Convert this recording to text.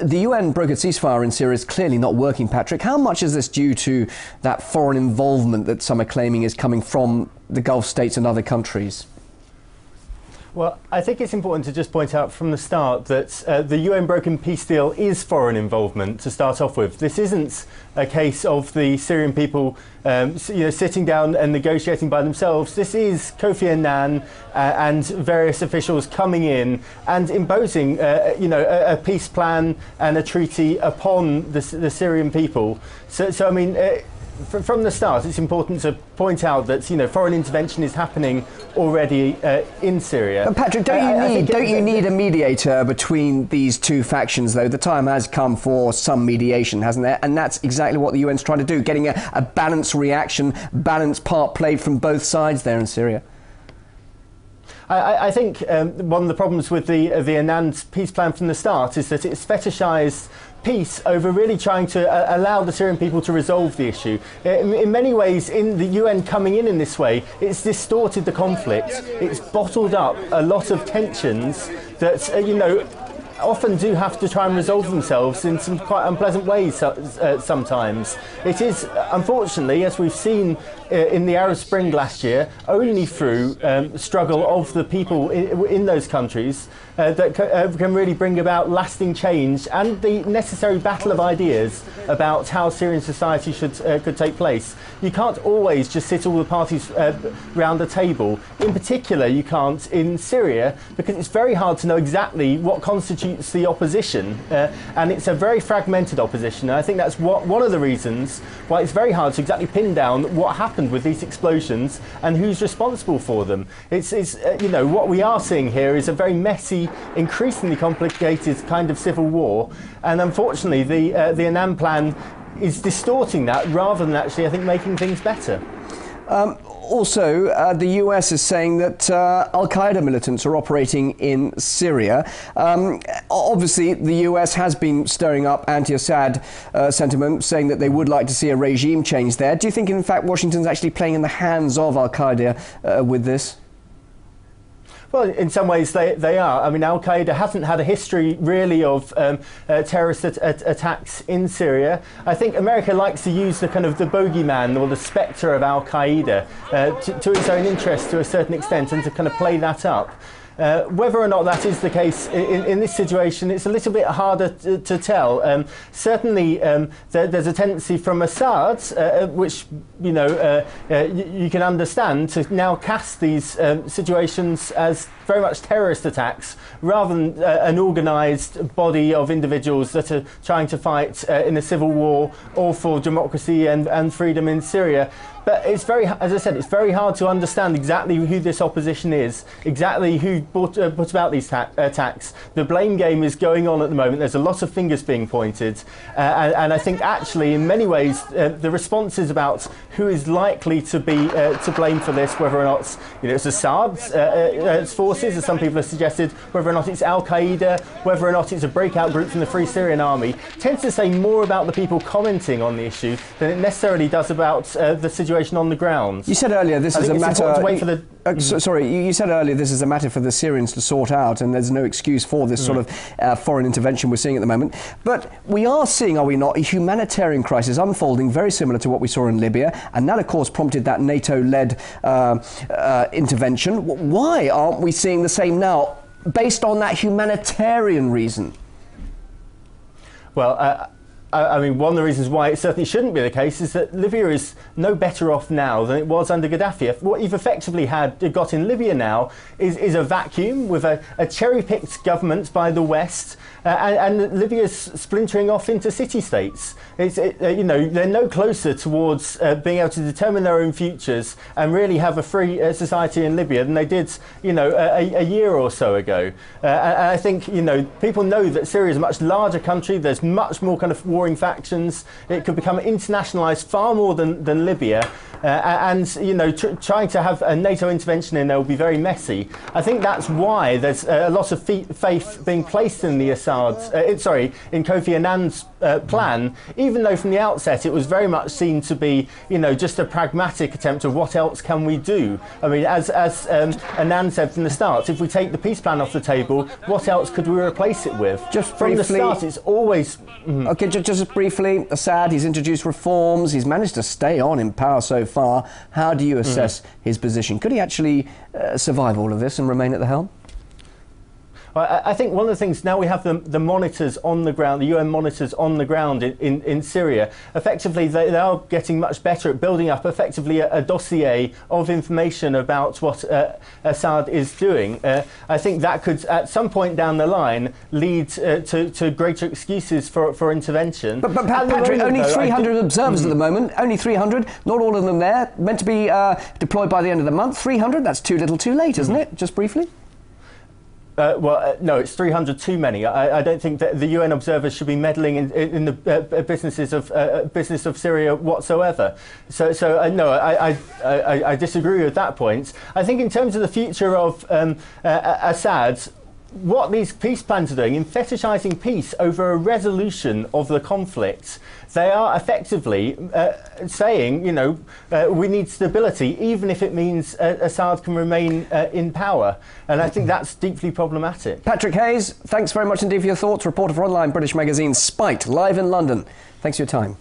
The UN brokered ceasefire in Syria is clearly not working, Patrick. How much is this due to that foreign involvement that some are claiming is coming from the Gulf states and other countries? Well, I think it's important to just point out from the start that the UN broken peace deal is foreign involvement to start off with. This isn't a case of the Syrian people sitting down and negotiating by themselves. This is Kofi Annan and various officials coming in and imposing a peace plan and a treaty upon the Syrian people. So I mean, from the start, it's important to point out that foreign intervention is happening already in Syria. And Patrick, don't you need a mediator between these two factions, though? The time has come for some mediation, hasn't there? And that's exactly what the UN's trying to do, getting a balanced reaction, balanced part played from both sides there in Syria. I think one of the problems with the Annan peace plan from the start is that it's fetishised peace over really trying to allow the Syrian people to resolve the issue. In many ways, in the UN coming in this way, it's distorted the conflict. It's bottled up a lot of tensions that, often do have to try and resolve themselves in some quite unpleasant ways sometimes. It is, unfortunately, as we've seen in the Arab Spring last year, only through struggle of the people in those countries that can really bring about lasting change and the necessary battle of ideas about how Syrian society could take place. You can't always just sit all the parties round a table. In particular, you can't in Syria, because it's very hard to know exactly what constitutes the opposition, and it's a very fragmented opposition. And I think that's one of the reasons why it's very hard to exactly pin down what happened with these explosions and who's responsible for them. What we are seeing here is a very messy, increasingly complicated kind of civil war, and unfortunately the Annan plan is distorting that rather than actually, I think, making things better. Also, the US is saying that Al-Qaeda militants are operating in Syria. Obviously, the US has been stirring up anti-Assad sentiment, saying that they would like to see a regime change there. Do you think, in fact, Washington's actually playing in the hands of Al-Qaeda with this? Well, in some ways they are. I mean, Al-Qaeda hasn't had a history really of terrorist attacks in Syria. I think America likes to use the kind of the bogeyman or the spectre of Al-Qaeda to its own interest to a certain extent, and to kind of play that up. Whether or not that is the case in this situation, it's a little bit harder to tell. Certainly, there's a tendency from Assad, which you can understand, to now cast these situations as very much terrorist attacks rather than an organised body of individuals that are trying to fight in a civil war or for democracy and freedom in Syria. But it's as I said, it's very hard to understand exactly who this opposition is, exactly who brought about these attacks. The blame game is going on at the moment. There's a lot of fingers being pointed, and I think actually, in many ways, the response is about who is likely to be to blame for this. Whether or not it's Assad's forces, as some people have suggested, whether or not it's Al-Qaeda, whether or not it's a breakout group from the Free Syrian Army, tends to say more about the people commenting on the issue than it necessarily does about the situation on the ground. You said earlier this is a matter. You said earlier this is a matter for the Syrians to sort out, and there's no excuse for this sort of foreign intervention we're seeing at the moment. But we are seeing, are we not, a humanitarian crisis unfolding very similar to what we saw in Libya, and that, of course, prompted that NATO-led intervention. Why aren't we seeing the same now, based on that humanitarian reason? Well, I mean, one of the reasons why it certainly shouldn't be the case is that Libya is no better off now than it was under Gaddafi. What you've effectively got in Libya now is a vacuum with a cherry-picked government by the West, and Libya's splintering off into city-states. They're no closer towards being able to determine their own futures and really have a free society in Libya than they did, a year or so ago. And I think, people know that Syria is a much larger country. There's much more kind of warring factions. It could become internationalised far more than Libya. And, you know, trying to have a NATO intervention in there will be very messy. I think that's why there's a lot of faith being placed in the in Kofi Annan's plan, even though from the outset it was very much seen to be, you know, just a pragmatic attempt of what else can we do. I mean, as Annan said from the start, if we take the peace plan off the table, what else could we replace it with? Just from briefly, the start, it's always... OK, just briefly, Assad, he's introduced reforms, he's managed to stay on in power so far. How do you assess his position? Could he actually survive all of this and remain at the helm? I think one of the things, now we have the monitors on the ground, the UN monitors on the ground in Syria. Effectively, they are getting much better at building up effectively a dossier of information about what Assad is doing. I think that could, at some point down the line, lead to greater excuses for intervention. But Patrick, only 300 observers at the moment, only 300, not all of them there, meant to be deployed by the end of the month. 300, that's too little too late, isn't it? Just briefly. No, it's 300 too many. I don't think that the UN observers should be meddling in the business of Syria whatsoever. So no, I disagree with that point. I think in terms of the future of Assad, what these peace plans are doing, in fetishising peace over a resolution of the conflict, they are effectively saying, you know, we need stability, even if it means Assad can remain in power. And I think that's deeply problematic. Patrick Hayes, thanks very much indeed for your thoughts. Reporter for online British magazine Spite, live in London. Thanks for your time.